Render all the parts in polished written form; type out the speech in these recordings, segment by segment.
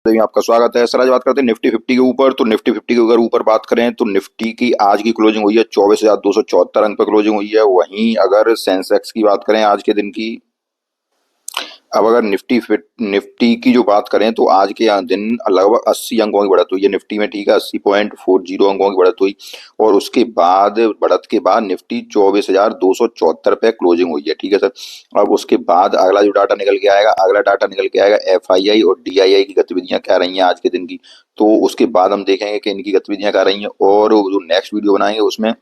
आपका स्वागत है सर। आज बात करते हैं निफ्टी 50 के ऊपर। तो निफ्टी 50 के अगर ऊपर बात करें तो निफ्टी की आज की क्लोजिंग हुई है 24,274 अंक पर क्लोजिंग हुई है। वहीं अगर सेंसेक्स की बात करें आज के दिन की, अब अगर निफ्टी की जो बात करें तो आज के दिन लगभग 80 अंकों की बढ़त हुई है निफ्टी में, ठीक है, 80.40 अंकों की बढ़त हुई। और उसके बाद बढ़त के बाद निफ्टी 24,274 पे क्लोजिंग हुई है, ठीक है सर। अब उसके बाद अगला जो डाटा निकल के आएगा, अगला डाटा निकल के आएगा एफआईआई और डीआईआई की गतिविधियां क्या रही हैं आज के दिन की। तो उसके बाद हम देखेंगे कि इनकी गतिविधियां क्या रही हैं, और जो नेक्स्ट वीडियो बनाएंगे उसमें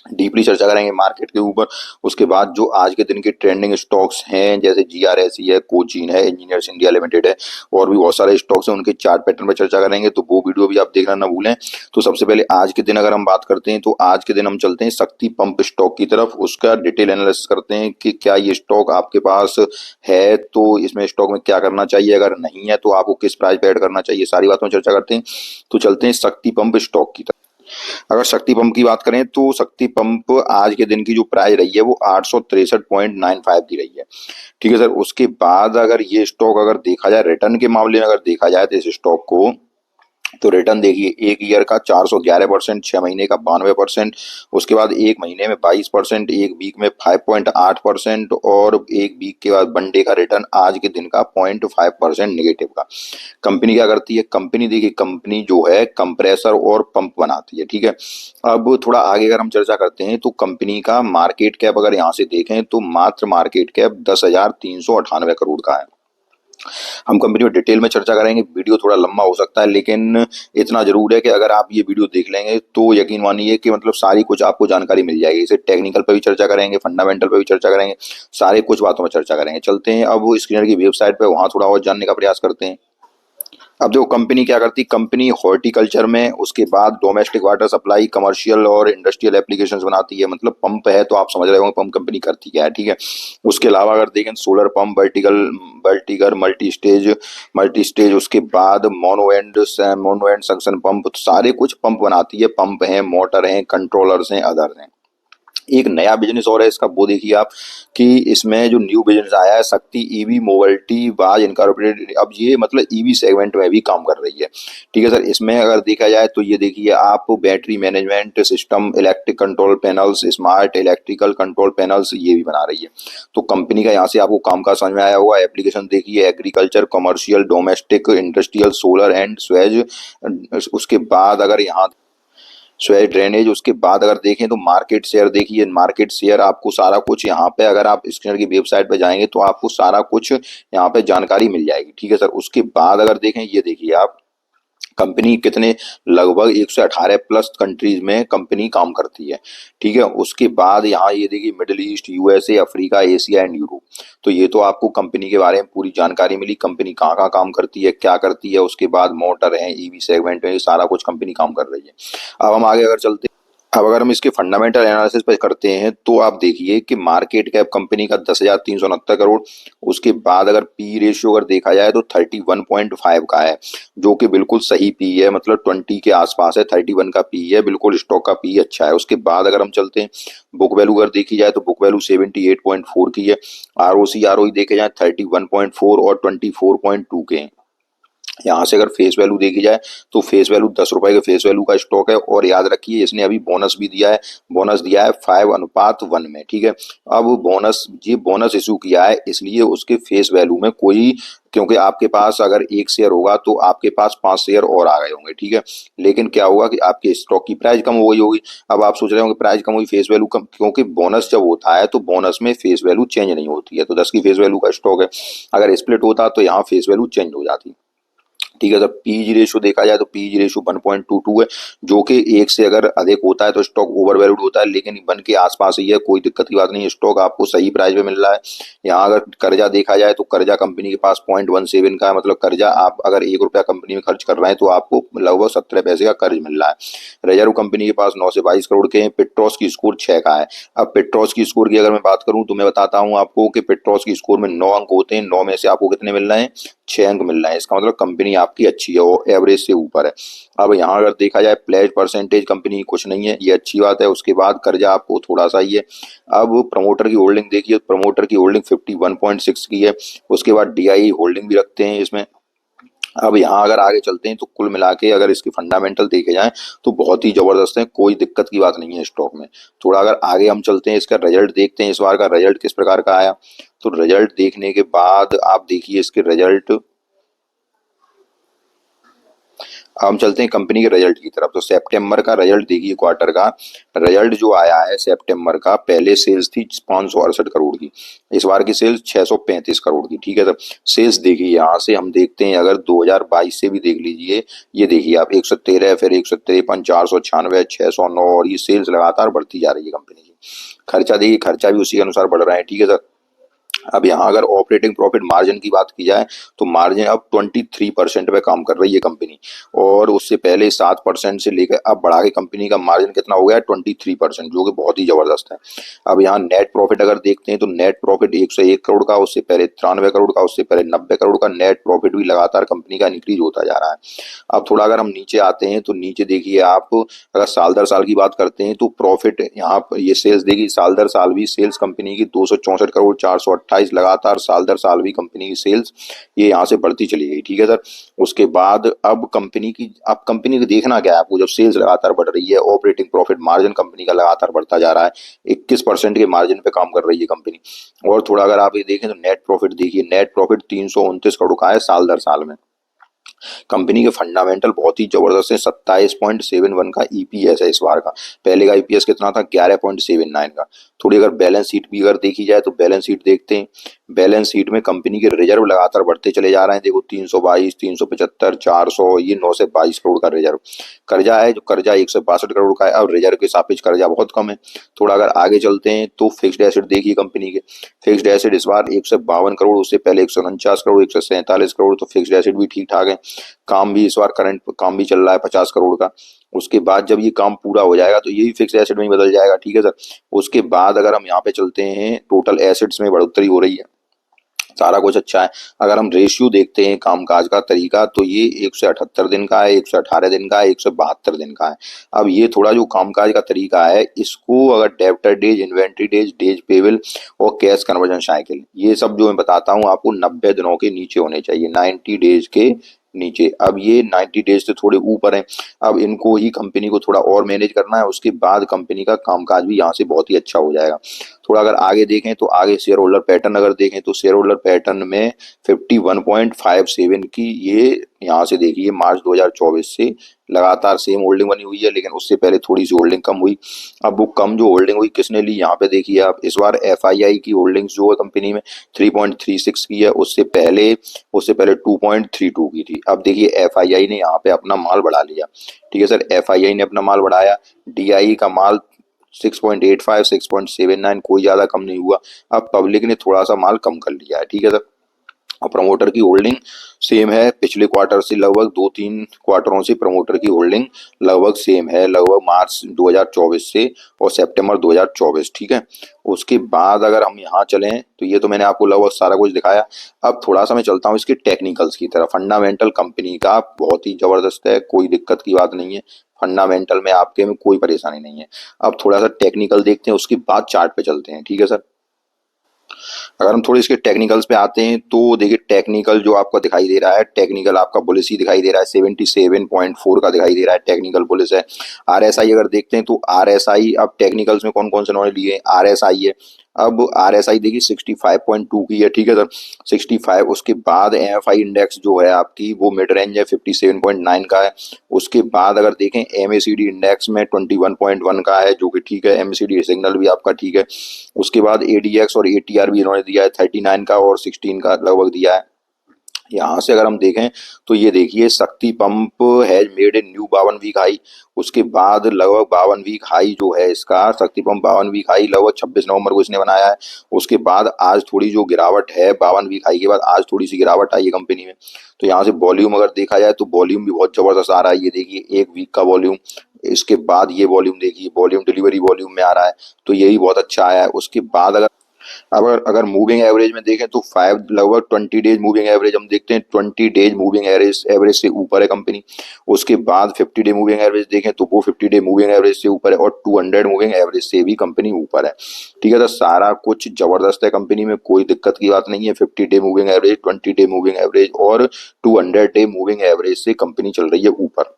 डीपली चर्चा करेंगे मार्केट के ऊपर। उसके बाद जो आज के दिन के ट्रेंडिंग स्टॉक्स हैं, जैसे जीआरएसई है, कोचिन है, इंजीनियर्स इंडिया लिमिटेड है, और भी बहुत सारे स्टॉक्स हैं, उनके चार्ट पैटर्न पर चर्चा करेंगे। तो वो वीडियो भी आप देखना ना भूलें। तो सबसे पहले आज के दिन अगर हम बात करते हैं तो आज के दिन हम चलते हैं शक्ति पंप स्टॉक की तरफ। उसका डिटेल एनालिसिस करते हैं कि क्या ये स्टॉक आपके पास है तो इसमें स्टॉक में क्या करना चाहिए, अगर नहीं है तो आपको किस प्राइस पे ऐड करना चाहिए, सारी बातों में चर्चा करते हैं। तो चलते हैं शक्ति पंप स्टॉक की तरफ। अगर शक्ति पंप की बात करें तो शक्ति पंप आज के दिन की जो प्राइस रही है वो 863.95 की रही है, ठीक है सर। उसके बाद अगर ये स्टॉक अगर देखा जाए रिटर्न के मामले में, अगर देखा जाए तो इस स्टॉक को, तो रिटर्न देखिए, एक ईयर का 411%, 6 महीने का 92%, उसके बाद एक महीने में 22%, एक वीक में 5.8%, और एक वीक के बाद वन डे का रिटर्न आज के दिन का 0.5% निगेटिव का। कंपनी क्या करती है, कंपनी देखिए, कंपनी जो है कंप्रेसर और पंप बनाती है, ठीक है। अब थोड़ा आगे अगर हम चर्चा करते हैं तो कंपनी का मार्केट कैप अगर यहाँ से देखें तो मात्र मार्केट कैप 10,398 करोड़ का है। हम कंपनी में डिटेल में चर्चा करेंगे, वीडियो थोड़ा लंबा हो सकता है, लेकिन इतना जरूर है कि अगर आप ये वीडियो देख लेंगे तो यकीन मानिए कि मतलब सारी कुछ आपको जानकारी मिल जाएगी। इसे टेक्निकल पे भी चर्चा करेंगे, फंडामेंटल पे भी चर्चा करेंगे, सारे कुछ बातों में चर्चा करेंगे। चलते हैं अब स्क्रीनर की वेबसाइट पे, वहां थोड़ा और जानने का प्रयास करते हैं। अब देखो कंपनी क्या करती, कंपनी हॉर्टिकल्चर में, उसके बाद डोमेस्टिक वाटर सप्लाई, कमर्शियल और इंडस्ट्रियल एप्लीकेशंस बनाती है। मतलब पंप है तो आप समझ रहे होंगे पंप कंपनी करती क्या है, ठीक है। उसके अलावा अगर देखें solar pump, vertical multi stage, उसके बाद मोनो एंड सक्शन पंप, तो सारे कुछ पंप बनाती है। पंप हैं, मोटर हैं, कंट्रोलर्स हैं, अदर हैं। एक नया बिजनेस और है इसका, वो देखिए आप कि इसमें जो न्यू बिजनेस आया है शक्ति ईवी मोबिलिटी बाज इनकॉर्पोरेटेड। अब ये मतलब ईवी सेगमेंट में भी काम कर रही है, ठीक है सर। इसमें अगर देखा जाए तो ये देखिए आप, battery management system, electric control panels, smart electrical control panels, ये भी बना रही है। तो कंपनी का यहाँ से आपको काम का समझ में आया होगा। एप्लीकेशन देखिए, agriculture, commercial, domestic, industrial, solar and Suez. उसके बाद अगर यहाँ स्वेज ड्रेनेज, उसके बाद अगर देखें तो मार्केट शेयर देखिए, मार्केट शेयर आपको सारा कुछ यहाँ पे, अगर आप स्क्रीनर की वेबसाइट पे जाएंगे तो आपको सारा कुछ यहाँ पे जानकारी मिल जाएगी, ठीक है सर। उसके बाद अगर देखें, ये देखिए आप, कंपनी कितने, लगभग 118 प्लस कंट्रीज में कंपनी काम करती है, ठीक है। उसके बाद यहाँ ये देखिए middle east, USA, Africa, Asia and Europe. तो ये तो आपको कंपनी के बारे में पूरी जानकारी मिली, कंपनी कहाँ कहाँ काम करती है, क्या करती है। उसके बाद मोटर है, ईवी सेगमेंट में, ये सारा कुछ कंपनी काम कर रही है। अब हम आगे अगर चलते, अब अगर हम इसके फंडामेंटल एनालिसिस पे करते हैं तो आप देखिए कि मार्केट कैप कंपनी का 10,369 करोड़। उसके बाद अगर पी रेशियो अगर देखा जाए तो 31.5 का है, जो कि बिल्कुल सही पी है, मतलब 20 के आसपास है, 31 का पी है, बिल्कुल स्टॉक का पी अच्छा है। उसके बाद अगर हम चलते हैं बुक वैल्यू अगर देखी जाए तो बुक वैल्यू 78.4 की है। आरओसी आरओई देखे जाए 31.4 और 24.2 के हैं। यहाँ से अगर फेस वैल्यू देखी जाए तो फेस वैल्यू 10 रुपए के फेस वैल्यू का स्टॉक है, और याद रखिए इसने अभी बोनस भी दिया है, बोनस दिया है 5:1 में, ठीक है। अब बोनस इशू किया है, इसलिए उसके फेस वैल्यू में कोई, क्योंकि आपके पास अगर एक शेयर होगा तो आपके पास 5 शेयर और आ गए होंगे, ठीक है। लेकिन क्या होगा कि आपके स्टॉक की प्राइस कम हो गई होगी। अब आप सोच रहे होंगे प्राइस कम हुई, फेस वैल्यू कम, क्योंकि बोनस जब होता है तो बोनस में फेस वैल्यू चेंज नहीं होती है। तो 10 की फेस वैल्यू का स्टॉक है, अगर स्प्लिट होता तो यहाँ फेस वैल्यू चेंज हो जाती, ठीक है सर। पीजी रेशियो देखा जाए तो पीजी रेशियो 1.22 है, जो कि एक से अगर अधिक होता है तो स्टॉक ओवर वैल्यूड होता है, लेकिन 1 के आसपास ही है, कोई दिक्कत की बात नहीं है, स्टॉक आपको सही प्राइस पे मिल रहा है। यहाँ अगर कर्जा देखा जाए तो कर्जा कंपनी के पास 0.17 का है, मतलब कर्जा आप अगर 1 रुपया कंपनी में खर्च कर रहे हैं तो आपको लगभग 17 पैसे का कर्ज मिल रहा है। रिजर्व कंपनी के पास 9 से 22 करोड़ के हैं। पेट्रोस की स्कोर 6 का है। अब पेट्रोस की स्कोर की अगर मैं बात करूं तो मैं बताता हूं आपको कि पेट्रोस की स्कोर में 9 अंक होते हैं, 9 में से आपको कितने मिल रहे हैं, 6 अंक मिल रहे हैं। इसका मतलब कंपनी आपकी अच्छी है, वो एवरेज से ऊपर है। अब यहाँ अगर देखा जाए प्लेज परसेंटेज कंपनी कुछ नहीं है, ये अच्छी बात है। उसके बाद कर्जा आपको थोड़ा सा ही है। अब प्रमोटर की होल्डिंग देखिए, प्रमोटर की होल्डिंग 51.6 की है। उसके बाद डीआई होल्डिंग भी रखते हैं इसमें। अब यहाँ अगर आगे चलते हैं तो कुल मिला के अगर इसके फंडामेंटल देखे जाएं तो बहुत ही जबरदस्त है, कोई दिक्कत की बात नहीं है स्टॉक में। थोड़ा अगर आगे हम चलते हैं, इसका रिजल्ट देखते हैं, इस बार का रिजल्ट किस प्रकार का आया। तो रिजल्ट देखने के बाद आप देखिए इसके रिजल्ट। अब हम चलते हैं कंपनी के रिजल्ट की तरफ। तो सितंबर का रिजल्ट देखिए, क्वार्टर का रिजल्ट जो आया है सितंबर का, पहले सेल्स थी 568 करोड़ की, इस बार की सेल्स 635 करोड़ की। ठीक है, तब सेल्स देखिए यहाँ से हम देखते हैं, अगर 2022 से भी देख लीजिए, ये देखिए आप 113, फिर 153, 496, 609, और ये सेल्स लगातार बढ़ती जा रही है कंपनी की। खर्चा देखिए, खर्चा भी उसी के अनुसार बढ़ रहा है। ठीक है सर। अब यहाँ अगर ऑपरेटिंग प्रॉफिट मार्जिन की बात की जाए तो मार्जिन अब 23% पे काम कर रही है कंपनी, और उससे पहले 7% से लेकर अब बढ़ा के कंपनी का मार्जिन कितना हो गया है 23%, जो कि बहुत ही जबरदस्त है। अब यहाँ नेट प्रॉफिट अगर देखते हैं तो नेट प्रॉफिट 101 करोड़ का, उससे पहले 93 करोड़ का, उससे पहले 90 करोड़ का नेट प्रॉफिट भी लगातार कंपनी का इंक्रीज होता जा रहा है। अब थोड़ा अगर हम नीचे आते हैं तो नीचे देखिए आप, अगर साल दर साल की बात करते हैं तो प्रॉफिट यहाँ पर ये सेल्स देखिए, साल दर साल भी सेल्स कंपनी की 264 करोड़, 428 लगातार साल दर साल भी कंपनी की सेल्स ये यहाँ से बढ़ती चली गई। ठीक है सर। उसके बाद अब कंपनी को देखना क्या है आपको, जब सेल्स लगातार बढ़ रही है, ऑपरेटिंग प्रॉफिट मार्जिन कंपनी का लगातार बढ़ता जा रहा है, 21% के मार्जिन पे काम कर रही है कंपनी। और थोड़ा अगर आप ये देखें तो नेट प्रॉफिट देखिए, नेट प्रॉफिट 329 करोड़ का है साल दर साल में। कंपनी के फंडामेंटल बहुत ही जबरदस्त है। 27.71 का ईपीएस है इस बार का, पहले का ईपीएस कितना था 11.79 का। थोड़ी अगर बैलेंस शीट भी अगर देखी जाए तो बैलेंस शीट देखते हैं, बैलेंस शीट में कंपनी के रिजर्व लगातार बढ़ते चले जा रहे हैं। देखो 322, 375, 400, ये 9 से 22 करोड़ का रिजर्व। कर्जा है, जो कर्जा 162 करोड़ का है, अब रिजर्व के सापेक्ष कर्जा बहुत कम है। थोड़ा अगर आगे चलते हैं तो फिक्स्ड एसेट देखिए कंपनी के, फिक्स्ड एसेट इस बार 152 करोड़, उससे पहले 149 करोड़, 147 करोड़, तो फिक्स्ड एसेट भी ठीक ठाक है। काम भी इस बार करंट काम भी चल रहा है 50 करोड़ का। उसके बाद जब ये काम पूरा हो जाएगा तो यही फिक्स एसेट में ही बदल जाएगा। ठीक है सर। उसके बाद अगर हम यहाँ पे चलते हैं, टोटल एसेट्स में बढ़ोतरी हो रही है, सारा कुछ अच्छा है। अगर हम रेशियो देखते हैं कामकाज का तरीका तो ये 178 दिन का है, 118 दिन का है, 172 दिन का है। अब ये थोड़ा जो कामकाज का तरीका है, इसको अगर debtor days, inventory days, days payable और कैश कन्वर्जन साइकिल, ये सब जो मैं बताता हूँ आपको 90 दिनों के नीचे होने चाहिए, 90 डेज के नीचे। अब ये 90 डेज से थोड़े ऊपर है। अब इनको ही कंपनी को थोड़ा और मैनेज करना है, उसके बाद कंपनी का कामकाज भी यहाँ से बहुत ही अच्छा हो जाएगा। थोड़ा अगर आगे देखें तो आगे शेयर होल्डर पैटर्न अगर देखें तो शेयर होल्डर पैटर्न में 51.57 की ये यहाँ से देखिए मार्च 2024 से लगातार सेम होल्डिंग बनी हुई है, लेकिन उससे पहले थोड़ी सी होल्डिंग कम हुई। अब वो कम जो होल्डिंग हुई किसने ली, यहाँ पे देखिए आप, इस बार एफआईआई की होल्डिंग्स जो है कंपनी में 3.36 की है, उससे पहले 2.32 की थी। अब देखिए एफआईआई ने यहाँ पे अपना माल बढ़ा लिया। ठीक है सर, एफआईआई ने अपना माल बढ़ाया, डीआई का माल 6.85, 6.79, कोई ज्यादा कम नहीं हुआ। अब पब्लिक ने थोड़ा सा माल कम कर लिया है। ठीक है सर। और प्रमोटर की होल्डिंग सेम है पिछले क्वार्टर से, लगभग 2-3 क्वार्टरों से प्रमोटर की होल्डिंग लगभग सेम है, लगभग मार्च 2024 से और सितंबर 2024। ठीक है। उसके बाद अगर हम यहाँ चलें तो ये तो मैंने आपको लगभग सारा कुछ दिखाया। अब थोड़ा सा मैं चलता हूँ इसके टेक्निकल्स की तरफ। फंडामेंटल कंपनी का बहुत ही जबरदस्त है, कोई दिक्कत की बात नहीं है, फंडामेंटल में आपके में कोई परेशानी नहीं है। अब थोड़ा सा टेक्निकल देखते हैं, उसके बाद चार्ट पे चलते हैं। ठीक है सर। अगर हम थोड़ी इसके टेक्निकल्स पे आते हैं तो देखिए टेक्निकल जो आपको दिखाई दे रहा है, टेक्निकल आपका बुलिश ही दिखाई दे रहा है, 77.4 का दिखाई दे रहा है, टेक्निकल बुलिश है। आरएसआई अगर देखते हैं तो आरएसआई, अब टेक्निकल्स में कौन कौन से उन्होंने लिए, आरएसआई है। अब आरएसआई देखिए 65.2 की है। ठीक है सर, 65। उसके बाद एमएफआई इंडेक्स जो है आपकी वो मिड रेंज है, 57.9 का है। उसके बाद अगर देखें एमएसीडी इंडेक्स में 21.1 का है, जो कि ठीक है, एमएसीडी सिग्नल भी आपका ठीक है। उसके बाद एडीएक्स और एटीआर भी इन्होंने दिया है, 39 का और 16 का लगभग दिया है। यहाँ से अगर हम देखें तो ये देखिए Shakti pump has made a new 52 week high. उसके बाद लगभग 52 वीक हाई जो है इसका, शक्ति पंप 52 वीक हाई लगभग 26 नवंबर को इसने बनाया है। उसके बाद आज थोड़ी जो गिरावट है, 52 वीक हाई के बाद आज थोड़ी सी गिरावट आई है कंपनी में। तो यहाँ से वॉल्यूम अगर देखा जाए तो वॉल्यूम भी बहुत जबरदस्त आ रहा है। ये देखिए 1 वीक का वॉल्यूम, इसके बाद ये वॉल्यूम देखिए, वॉल्यूम डिलीवरी वॉल्यूम में आ रहा है, तो यही बहुत अच्छा आया है। उसके बाद अगर अगर अगर मूविंग एवरेज में देखें तो फाइव लगभग 20 डेज मूविंग एवरेज हम देखते हैं, 20 डेज मूविंग एवरेज एवरेज से ऊपर है कंपनी। उसके बाद 50 डे मूविंग एवरेज देखें तो वो 50 डे मूविंग एवरेज से ऊपर है, और 200 मूविंग एवरेज से भी कंपनी ऊपर है। ठीक है, तो सारा कुछ जबरदस्त है कंपनी में, कोई दिक्कत की बात नहीं है। 50 day moving average, 20 day moving average और 200 डे मूविंग एवरेज से कंपनी चल रही है ऊपर।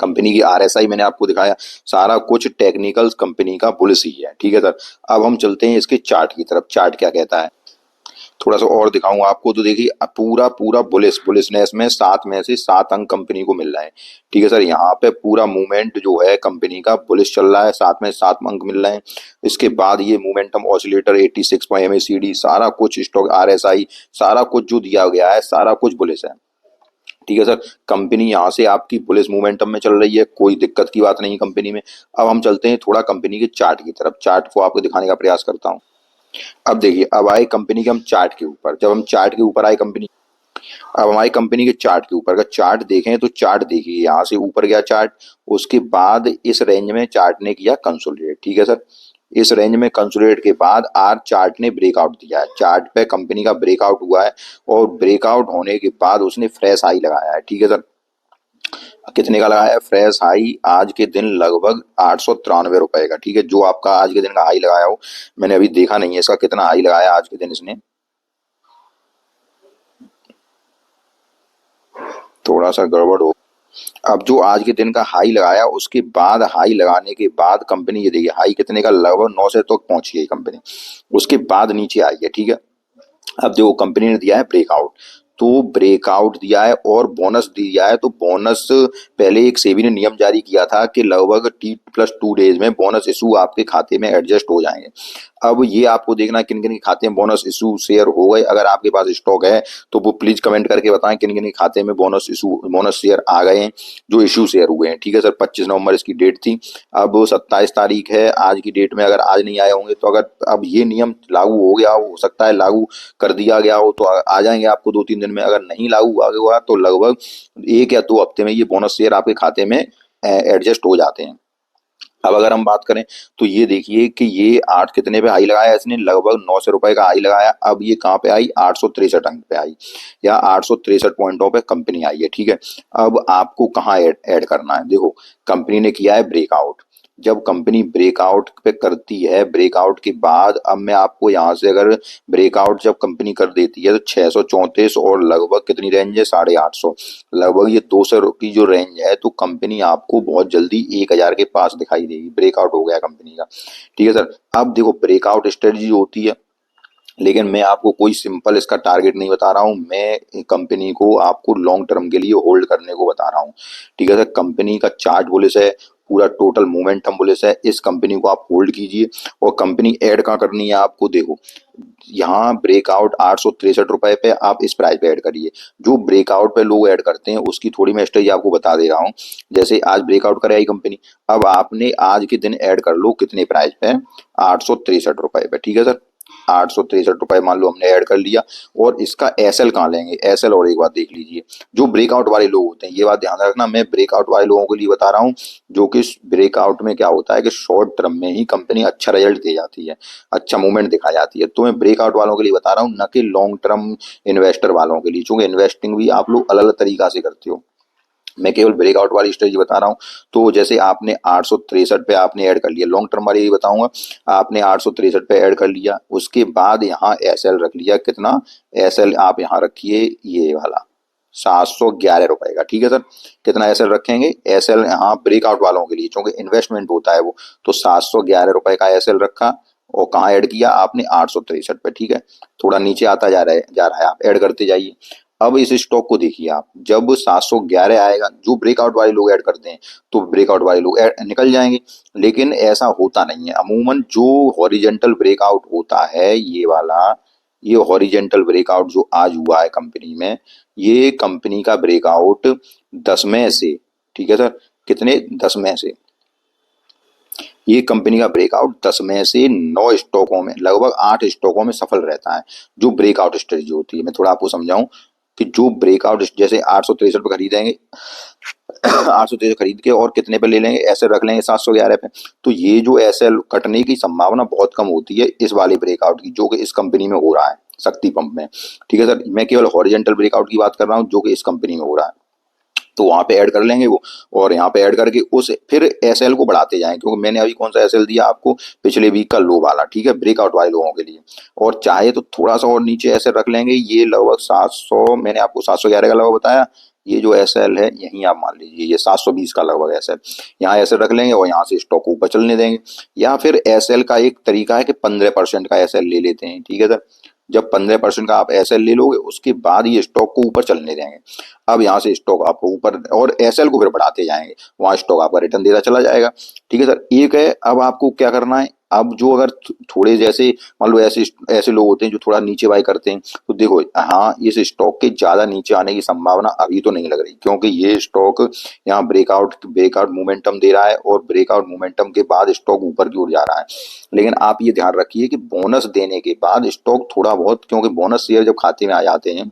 कंपनी की आरएसआई मैंने आपको दिखाया, सारा कुछ टेक्निकल कंपनी का बुलिश ही है। ठीक है सर, अब हम चलते हैं इसके चार्ट की तरफ, चार्ट क्या कहता है थोड़ा सा और दिखाऊं आपको। तो देखिए पूरा पूरा बुलिशनेस में 7 में से 7 अंक कंपनी को मिल रहे हैं। ठीक है सर, यहाँ पे पूरा मूवमेंट जो है कंपनी का बुलिश चल रहा है, 7 में से 7 अंक मिल रहे हैं। इसके बाद ये मोमेंटम ऑसिलेटर 86 पॉइंट एमएसीडी, सारा कुछ स्टॉक आरएसआई, सारा कुछ जो दिया गया है सारा कुछ बुलिश है। ठीक है सर, कंपनी यहाँ से आपकी बुलिश मोमेंटम में चल रही है, कोई दिक्कत की बात नहीं कंपनी में। अब हम चलते हैं थोड़ा कंपनी के चार्ट की तरफ, चार्ट को आपको दिखाने का प्रयास करता हूँ। अब देखिए, अब आए कंपनी के हम चार्ट के ऊपर, जब हम चार्ट के ऊपर आए कंपनी, अब हमारी कंपनी के चार्ट के ऊपर का चार्ट देखें तो चार्ट देखिए यहाँ से ऊपर गया चार्ट, उसके बाद इस रेंज में चार्ट ने किया कंसोलिडेट। ठीक है सर, इस रेंज में कंसोलिडेट के बाद आर चार्ट ने ब्रेकआउट दिया है, चार्ट पे कंपनी का ब्रेकआउट हुआ है, और ब्रेकआउट होने के बाद उसने फ्रेश हाई लगाया है। ठीक है सर, कितने का लगाया है फ्रेश हाई? आज के दिन लगभग 893 रुपए का। ठीक है, जो आपका आज के दिन का हाई लगाया हो, मैंने अभी देखा नहीं है इसका कितना हाई लगाया आज के दिन इसने, थोड़ा सा गड़बड़ हो। अब जो आज के दिन का हाई लगाया, उसके बाद हाई लगाने के बाद कंपनी ये देखिए हाई कितने का, लगभग 900 तक पहुंच गई कंपनी, उसके बाद नीचे आई है। ठीक है, अब देखो कंपनी ने दिया है ब्रेकआउट, तो ब्रेकआउट दिया है और बोनस दिया है। तो बोनस पहले एक सेबी ने नियम जारी किया था कि लगभग T+2 डेज में बोनस इशू आपके खाते में एडजस्ट हो जाएंगे। अब ये आपको देखना है किन किन के खाते में बोनस इशू शेयर हो गए। अगर आपके पास स्टॉक है तो वो प्लीज कमेंट करके बताएं किन किन के खाते में बोनस शेयर आ गए हैं, जो इशू शेयर हुए हैं। ठीक है सर, 25 नवंबर इसकी डेट थी, अब 27 तारीख है आज की डेट में। अगर आज नहीं आए होंगे तो अगर अब ये नियम लागू हो गया, हो सकता है लागू कर दिया गया हो तो आ जाएंगे आपको 2-3 दिन में। अगर नहीं लागू हुआ तो लगभग 1 या 2 हफ्ते में ये बोनस शेयर आपके खाते में एडजस्ट हो जाते हैं। अब अगर हम बात करें तो ये देखिए कि ये आठ कितने पे हाई लगाया इसने, लगभग 900 रुपए का हाई लगाया। अब ये कहाँ पे आई? 863 अंक पे आई, या 863 पॉइंटों पे कंपनी आई है। ठीक है, अब आपको कहाँ ऐड करना है, देखो कंपनी ने किया है ब्रेकआउट। जब कंपनी ब्रेकआउट पे करती है, ब्रेकआउट के बाद अब मैं आपको यहाँ से अगर ब्रेकआउट जब कंपनी कर देती है तो 634 और लगभग कितनी रेंज है, 850, लगभग ये 200 की जो रेंज है, तो कंपनी आपको बहुत जल्दी 1000 के पास दिखाई देगी। ब्रेकआउट हो गया कंपनी का। ठीक है सर, अब देखो ब्रेकआउट स्ट्रेटजी होती है, लेकिन मैं आपको कोई सिंपल इसका टारगेट नहीं बता रहा हूँ, मैं कंपनी को आपको लॉन्ग टर्म के लिए होल्ड करने को बता रहा हूँ। ठीक है सर, कंपनी का चार्ट बुलिश है, पूरा टोटल मोमेंटम बुलिश है, इस कंपनी को आप होल्ड कीजिए। और कंपनी ऐड कहाँ करनी है आपको, देखो यहाँ ब्रेकआउट 863 रुपए पे आप इस प्राइस पे ऐड करिए। जो ब्रेकआउट पे लोग ऐड करते हैं उसकी थोड़ी मैं स्ट्रेटजी आपको बता दे रहा हूँ। जैसे आज ब्रेकआउट करे आई कंपनी, अब आपने आज के दिन ऐड कर लो कितने प्राइस पे, 863 रुपए पे। ठीक है सर, 863 रुपए मान लो हमने ऐड कर लिया। और इसका एसएल कहाँ लेंगे, एसएल और एक बात देख लीजिए, जो ब्रेकआउट वाले लोग होते हैं, ये बात ध्यान रखना, मैं ब्रेकआउट वाले लोगों के लिए बता रहा हूँ, जो कि ब्रेकआउट में क्या होता है कि शॉर्ट टर्म में ही कंपनी अच्छा रिजल्ट दे जाती है, अच्छा मूवमेंट दिखा जाती है। तो मैं ब्रेकआउट वालों के लिए बता रहा हूँ, न कि लॉन्ग टर्म इन्वेस्टर वालों के लिए, क्योंकि इन्वेस्टिंग भी आप लोग अलग अलग तरीका से करते हो, मैं केवल ब्रेकआउट वाली स्ट्रेटजी बता रहा हूँ। तो जैसे आपने 863 पे आपने ऐड कर लिया, लॉन्ग टर्म वाली ये बताऊंगा, आपने 863 पे ऐड कर लिया, उसके बाद यहाँ एसएल रख लिया, कितना एसएल आप यहाँ रखिए, ये वाला 711 रुपए का। ठीक है सर, कितना एसएल रखेंगे, एसएल यहाँ ब्रेकआउट वालों के लिए, क्योंकि इन्वेस्टमेंट होता है वो, तो 711 रुपए का एसएल रखा। और कहाँ ऐड किया आपने, 863 पे। ठीक है, थोड़ा नीचे आता जा रहा है, आप ऐड करते जाइए। अब इस स्टॉक को देखिए आप, जब 711 आएगा, जो ब्रेकआउट वाले लोग ऐड करते हैं तो ब्रेकआउट वाले लोग निकल जाएंगे, लेकिन ऐसा होता नहीं है। अमूमन जो हॉरिजेंटल ब्रेकआउट होता है, ये वाला, ये हॉरिजेंटल ब्रेकआउट जो आज हुआ है कंपनी में, ये कंपनी का ब्रेकआउट 10 में से, ठीक है सर, कितने, 10 में से, ये कंपनी का ब्रेकआउट 10 में से 9 स्टॉकों में, लगभग 8 स्टॉकों में सफल रहता है। जो ब्रेकआउट स्ट्रेटजी होती है, मैं थोड़ा आपको समझाऊं कि जो ब्रेकआउट, जैसे 863 पे खरीदेंगे, 813 खरीद के और कितने पे ले लेंगे, ऐसे रख लेंगे 711 पे। तो ये जो एसएल कटने की संभावना बहुत कम होती है इस वाले ब्रेकआउट की, जो कि इस कंपनी में हो रहा है शक्ति पंप में। ठीक है सर, मैं केवल हॉरिजॉन्टल ब्रेकआउट की बात कर रहा हूँ जो कि इस कंपनी में हो रहा है। तो वहां पे ऐड कर लेंगे वो, और यहाँ पे ऐड करके उस फिर एसएल को बढ़ाते जाएं, क्योंकि मैंने अभी कौन सा एसएल दिया आपको, पिछले वीक का लो वाला, ठीक है, ब्रेकआउट वाले लोगों के लिए। और चाहे तो थोड़ा सा और नीचे ऐसे रख लेंगे, ये लगभग 700, मैंने आपको 711 का लगभग बताया, ये जो एसएल है यहीं आप मान लीजिए ये 720 का लगभग एसएल, यहाँ ऐसे रख लेंगे और यहाँ से स्टॉक को ऊपर चलने देंगे। या फिर एसएल का एक तरीका है कि 15% का एसएल ले लेते हैं, ठीक है सर। जब 15% का आप एसएल ले लोगे उसके बाद ये स्टॉक को ऊपर चलने देंगे। अब यहाँ से स्टॉक आपको ऊपर और एसएल को फिर बढ़ाते जाएंगे, वहां स्टॉक आपका रिटर्न देता चला जाएगा। ठीक है सर, एक है अब आपको क्या करना है, अब जो अगर थोड़े जैसे मान लो ऐसे ऐसे लोग होते हैं जो थोड़ा नीचे बाय करते हैं, तो देखो हाँ इस स्टॉक के ज्यादा नीचे आने की संभावना अभी तो नहीं लग रही, क्योंकि ये स्टॉक यहाँ ब्रेकआउट ब्रेकआउट मोमेंटम दे रहा है और ब्रेकआउट मोमेंटम के बाद स्टॉक ऊपर की ओर जा रहा है। लेकिन आप ये ध्यान रखिए कि बोनस देने के बाद स्टॉक थोड़ा बहुत, क्योंकि बोनस शेयर जब खाते में आ जाते हैं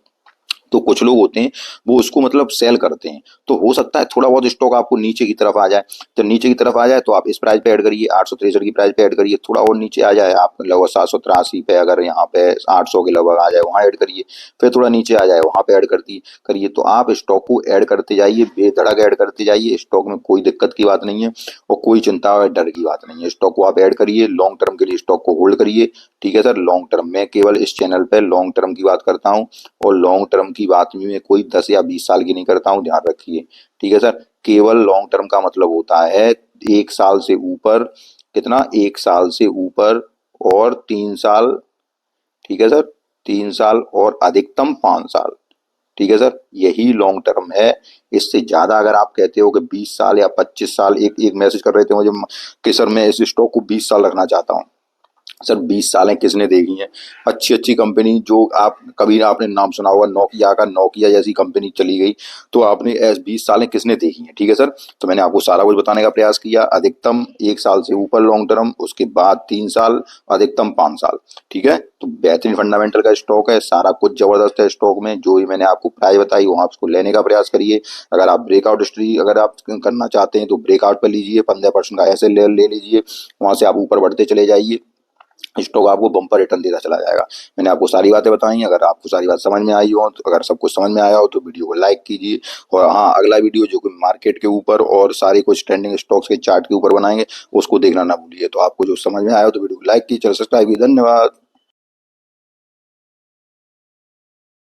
तो कुछ लोग होते हैं वो उसको मतलब सेल करते हैं, तो हो सकता है थोड़ा बहुत स्टॉक आपको नीचे की तरफ आ जाए। तो नीचे की तरफ आ जाए तो आप इस प्राइस पे ऐड करिए, 863 की प्राइस पे ऐड करिए, थोड़ा और नीचे आ जाए आप लगभग 783 पे, अगर यहाँ पे 800 के लगभग आ जाए वहाँ ऐड करिए, फिर थोड़ा नीचे आ जाए वहाँ पे ऐड करती करिए। तो आप स्टॉक को ऐड करते जाइए, बेधड़क ऐड करते जाइए, स्टॉक में कोई दिक्कत की बात नहीं है और कोई चिंता और डर की बात नहीं है। स्टॉक को आप ऐड करिए, लॉन्ग टर्म के लिए स्टॉक को होल्ड करिए। ठीक है सर, लॉन्ग टर्म, मैं केवल इस चैनल पे लॉन्ग टर्म की बात करता हूँ, और लॉन्ग टर्म की बात में कोई 10 या 20 साल की नहीं करता हूँ, ध्यान रखिए। ठीक है सर, केवल लॉन्ग टर्म का मतलब होता है 1 साल से ऊपर, कितना, 1 साल से ऊपर और 3 साल। ठीक है सर, 3 साल और अधिकतम 5 साल। ठीक है सर, यही लॉन्ग टर्म है। इससे ज्यादा अगर आप कहते हो कि 20 साल या 25 साल, एक एक मैसेज कर रहे थे मुझे कि सर मैं इस स्टॉक को 20 साल रखना चाहता हूँ। सर 20 सालें किसने देखी हैं, अच्छी अच्छी कंपनी जो आप कभी आपने नाम सुना होगा नोकिया का, नोकिया जैसी कंपनी चली गई, तो आपने 20 सालें किसने देखी हैं। ठीक है सर, तो मैंने आपको सारा कुछ बताने का प्रयास किया, अधिकतम 1 साल से ऊपर लॉन्ग टर्म, उसके बाद 3 साल, अधिकतम 5 साल। ठीक है, तो बेहतरीन फंडामेंटल का स्टॉक है, सारा कुछ जबरदस्त है स्टॉक में, जो ही मैंने आपको प्राइस बताई वहां उसको लेने का प्रयास करिए। अगर आप ब्रेकआउट हिस्ट्री अगर आप करना चाहते हैं तो ब्रेकआउट पर लीजिए, 15% का ऐसे ले लीजिए, वहां से आप ऊपर बढ़ते चले जाइए, स्टॉक आपको बम्पर रिटर्न देता चला जाएगा। मैंने आपको सारी बातें बताई, अगर आपको सारी बात समझ में आई हो, तो अगर सब कुछ समझ में आया हो तो वीडियो को लाइक कीजिए। और हाँ, अगला वीडियो जो कि मार्केट के ऊपर और सारे कुछ ट्रेंडिंग स्टॉक्स के चार्ट के ऊपर बनाएंगे, उसको देखना ना भूलिए। तो आपको जो समझ में आया हो तो वीडियो को लाइक कीजिए, चैनल सब्सक्राइब कीजिए। धन्यवाद।